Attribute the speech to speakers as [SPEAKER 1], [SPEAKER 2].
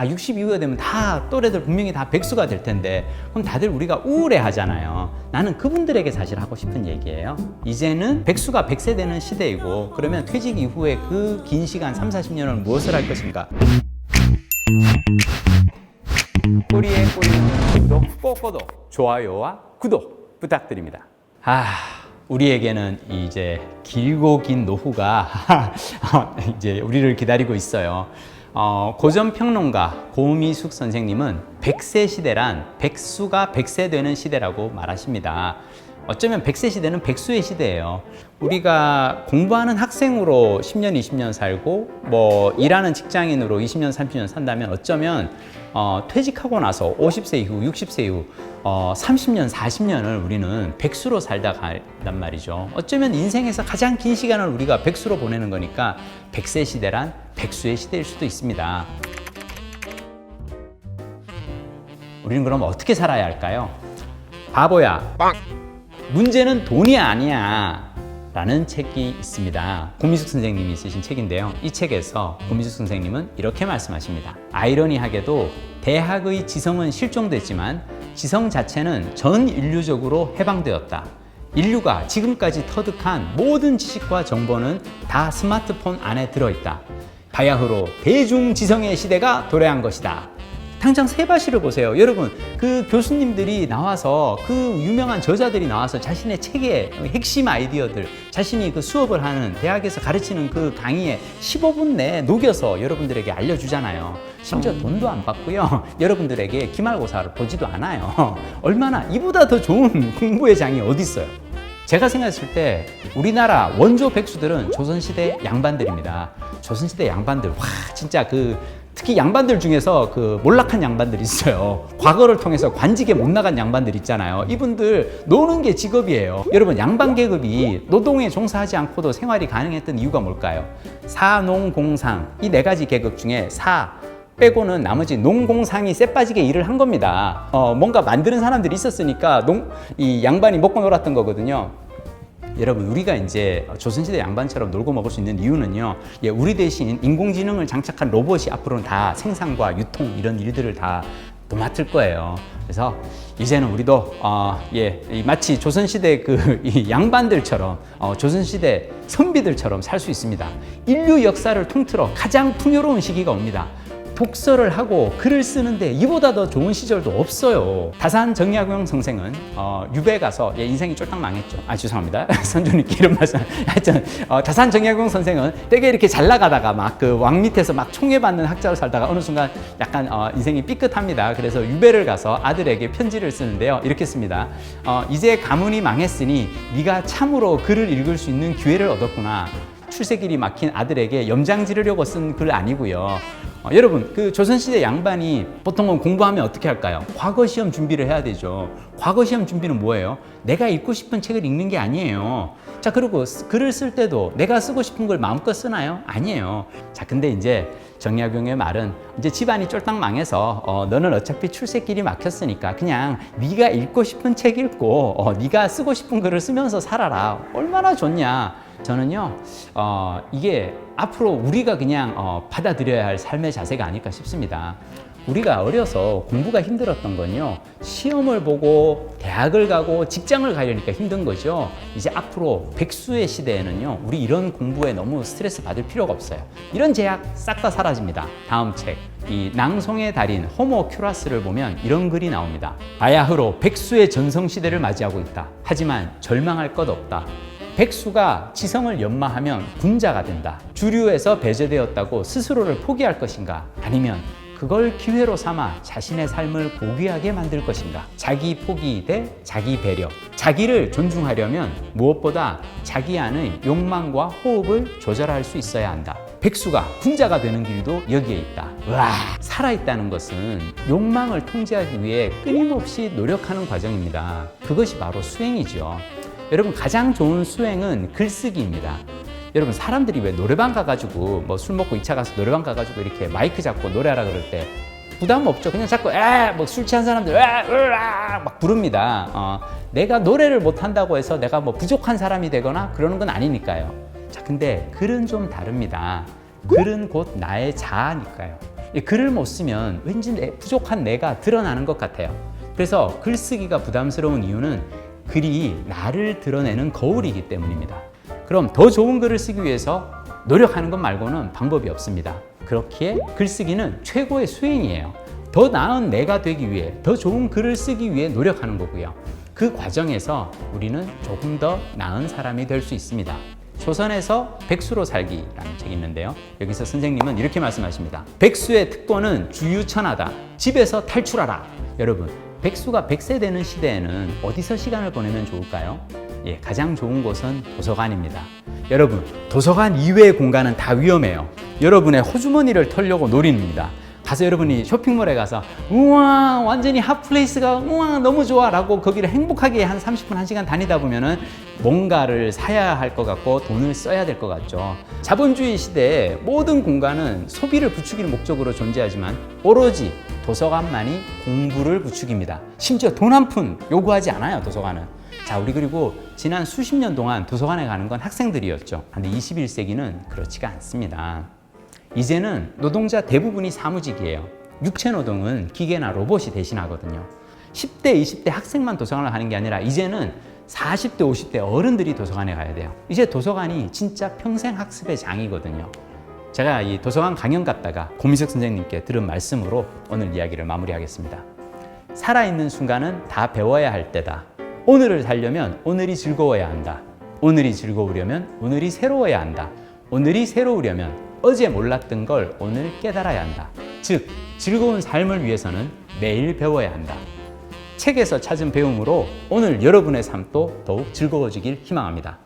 [SPEAKER 1] 60 이후가 되면 다 또래들 분명히 다 백수가 될 텐데 그럼 다들 우리가 우울해 하잖아요. 나는 그분들에게 사실 하고 싶은 얘기예요. 이제는 백수가 100세 되는 시대이고 그러면 퇴직 이후에 그 긴 시간 3, 40년을 무엇을 할 것인가? 꼬리에 꼬리는 꼭꼭 좋아요와 구독 부탁드립니다. 우리에게는 이제 길고 긴 노후가 이제 우리를 기다리고 있어요. 고전평론가 고미숙 선생님은 100세 시대란 백수가 100세 되는 시대라고 말하십니다. 어쩌면 100세 시대는 백수의 시대예요. 우리가 공부하는 학생으로 10년, 20년 살고 뭐 일하는 직장인으로 20년, 30년 산다면 어쩌면 퇴직하고 나서 50세 이후, 60세 이후 30년, 40년을 우리는 백수로 살다 간단 말이죠. 어쩌면 인생에서 가장 긴 시간을 우리가 백수로 보내는 거니까 100세 시대란 백수의 시대일 수도 있습니다. 우리는 그럼 어떻게 살아야 할까요? 바보야, 문제는 돈이 아니야 라는 책이 있습니다. 고미숙 선생님이 쓰신 책인데요. 이 책에서 고미숙 선생님은 이렇게 말씀하십니다. 아이러니하게도 대학의 지성은 실종됐지만 지성 자체는 전 인류적으로 해방되었다. 인류가 지금까지 터득한 모든 지식과 정보는 다 스마트폰 안에 들어있다. 바야흐로 대중지성의 시대가 도래한 것이다. 당장 세바시를 보세요. 여러분, 그 교수님들이 나와서 그 유명한 저자들이 나와서 자신의 책의 핵심 아이디어들, 자신이 그 수업을 하는 대학에서 가르치는 그 강의에 15분 내에 녹여서 여러분들에게 알려주잖아요. 심지어 돈도 안 받고요. 여러분들에게 기말고사를 보지도 않아요. 얼마나 이보다 더 좋은 공부의 장이 어디 있어요? 제가 생각했을 때 우리나라 원조 백수들은 조선시대 양반들입니다. 조선시대 양반들, 와, 진짜 특히 양반들 중에서 몰락한 양반들 있어요. 과거를 통해서 관직에 못 나간 양반들 있잖아요. 이분들 노는 게 직업이에요. 여러분, 양반 계급이 노동에 종사하지 않고도 생활이 가능했던 이유가 뭘까요? 사농공상, 이 4가지 계급 중에 빼고는 나머지 농공상이 쎄빠지게 일을 한 겁니다. 뭔가 만드는 사람들이 있었으니까 이 양반이 먹고 놀았던 거거든요. 여러분, 우리가 이제 조선시대 양반처럼 놀고 먹을 수 있는 이유는요, 우리 대신 인공지능을 장착한 로봇이 앞으로는 다 생산과 유통 이런 일들을 다 맡을 거예요. 그래서 이제는 우리도 마치 조선시대 이 양반들처럼 조선시대 선비들처럼 살 수 있습니다. 인류 역사를 통틀어 가장 풍요로운 시기가 옵니다. 독서를 하고 글을 쓰는데 이보다 더 좋은 시절도 없어요. 다산 정약용 선생은 유배 가서 인생이 쫄딱 망했죠. 죄송합니다. 선조님께 이런 말씀. 하여튼 다산 정약용 선생은 되게 이렇게 잘 나가다가 막 왕 밑에서 막 총애받는 학자로 살다가 어느 순간 약간 인생이 삐끗합니다. 그래서 유배를 가서 아들에게 편지를 쓰는데요. 이렇게 씁니다. 이제 가문이 망했으니 네가 참으로 글을 읽을 수 있는 기회를 얻었구나. 출세길이 막힌 아들에게 염장 지르려고 쓴 글 아니고요. 여러분, 조선시대 양반이 보통은 공부하면 어떻게 할까요? 과거 시험 준비를 해야 되죠. 과거 시험 준비는 뭐예요? 내가 읽고 싶은 책을 읽는 게 아니에요. 자, 그리고 글을 쓸 때도 내가 쓰고 싶은 걸 마음껏 쓰나요? 아니에요. 자, 근데 이제 정약용의 말은 이제 집안이 쫄딱 망해서 너는 어차피 출세길이 막혔으니까 그냥 네가 읽고 싶은 책 읽고 네가 쓰고 싶은 글을 쓰면서 살아라. 얼마나 좋냐. 저는요, 이게 앞으로 우리가 그냥 받아들여야 할 삶의 자세가 아닐까 싶습니다. 우리가 어려서 공부가 힘들었던 건요, 시험을 보고 대학을 가고 직장을 가려니까 힘든 거죠. 이제 앞으로 백수의 시대에는요, 우리 이런 공부에 너무 스트레스 받을 필요가 없어요. 이런 제약 싹 다 사라집니다. 다음 책, 이 낭송의 달인 호모 큐라스를 보면 이런 글이 나옵니다. 바야흐로 백수의 전성시대를 맞이하고 있다. 하지만 절망할 것 없다. 백수가 지성을 연마하면 군자가 된다. 주류에서 배제되었다고 스스로를 포기할 것인가? 아니면 그걸 기회로 삼아 자신의 삶을 고귀하게 만들 것인가? 자기 포기 대 자기 배려. 자기를 존중하려면 무엇보다 자기 안의 욕망과 호흡을 조절할 수 있어야 한다. 백수가 군자가 되는 길도 여기에 있다. 와, 살아있다는 것은 욕망을 통제하기 위해 끊임없이 노력하는 과정입니다. 그것이 바로 수행이죠. 여러분, 가장 좋은 수행은 글쓰기입니다. 여러분, 사람들이 왜 노래방 가가지고 술 먹고 2차 가서 노래방 가가지고 이렇게 마이크 잡고 노래하라 그럴 때 부담 없죠. 그냥 자꾸 술 취한 사람들 막 부릅니다. 내가 노래를 못한다고 해서 내가 부족한 사람이 되거나 그러는 건 아니니까요. 자, 근데 글은 좀 다릅니다. 글은 곧 나의 자아니까요. 이 글을 못 쓰면 왠지 부족한 내가 드러나는 것 같아요. 그래서 글쓰기가 부담스러운 이유는 글이 나를 드러내는 거울이기 때문입니다. 그럼 더 좋은 글을 쓰기 위해서 노력하는 것 말고는 방법이 없습니다. 그렇기에 글쓰기는 최고의 수행이에요. 더 나은 내가 되기 위해, 더 좋은 글을 쓰기 위해 노력하는 거고요. 그 과정에서 우리는 조금 더 나은 사람이 될 수 있습니다. 조선에서 백수로 살기라는 책이 있는데요. 여기서 선생님은 이렇게 말씀하십니다. 백수의 특권은 주유천하다. 집에서 탈출하라. 여러분, 백수가 100세 되는 시대에는 어디서 시간을 보내면 좋을까요? 예, 가장 좋은 곳은 도서관입니다. 여러분, 도서관 이외의 공간은 다 위험해요. 여러분의 호주머니를 털려고 노립니다. 가서 여러분이 쇼핑몰에 가서 우와 완전히 핫플레이스가 우와 너무 좋아 라고 거기를 행복하게 한 30분 1시간 다니다 보면은 뭔가를 사야 할 것 같고 돈을 써야 될 것 같죠. 자본주의 시대에 모든 공간은 소비를 부추기는 목적으로 존재하지만 오로지 도서관만이 공부를 부추깁니다. 심지어 돈 한 푼 요구하지 않아요, 도서관은. 자, 우리 그리고 지난 수십 년 동안 도서관에 가는 건 학생들이었죠. 근데 21세기는 그렇지가 않습니다. 이제는 노동자 대부분이 사무직이에요. 육체 노동은 기계나 로봇이 대신하거든요. 10대, 20대 학생만 도서관을 가는 게 아니라 이제는 40대, 50대 어른들이 도서관에 가야 돼요. 이제 도서관이 진짜 평생 학습의 장이거든요. 제가 이 도서관 강연 갔다가 고미석 선생님께 들은 말씀으로 오늘 이야기를 마무리하겠습니다. 살아있는 순간은 다 배워야 할 때다. 오늘을 살려면 오늘이 즐거워야 한다. 오늘이 즐거우려면 오늘이 새로워야 한다. 오늘이 새로우려면 어제 몰랐던 걸 오늘 깨달아야 한다. 즉, 즐거운 삶을 위해서는 매일 배워야 한다. 책에서 찾은 배움으로 오늘 여러분의 삶도 더욱 즐거워지길 희망합니다.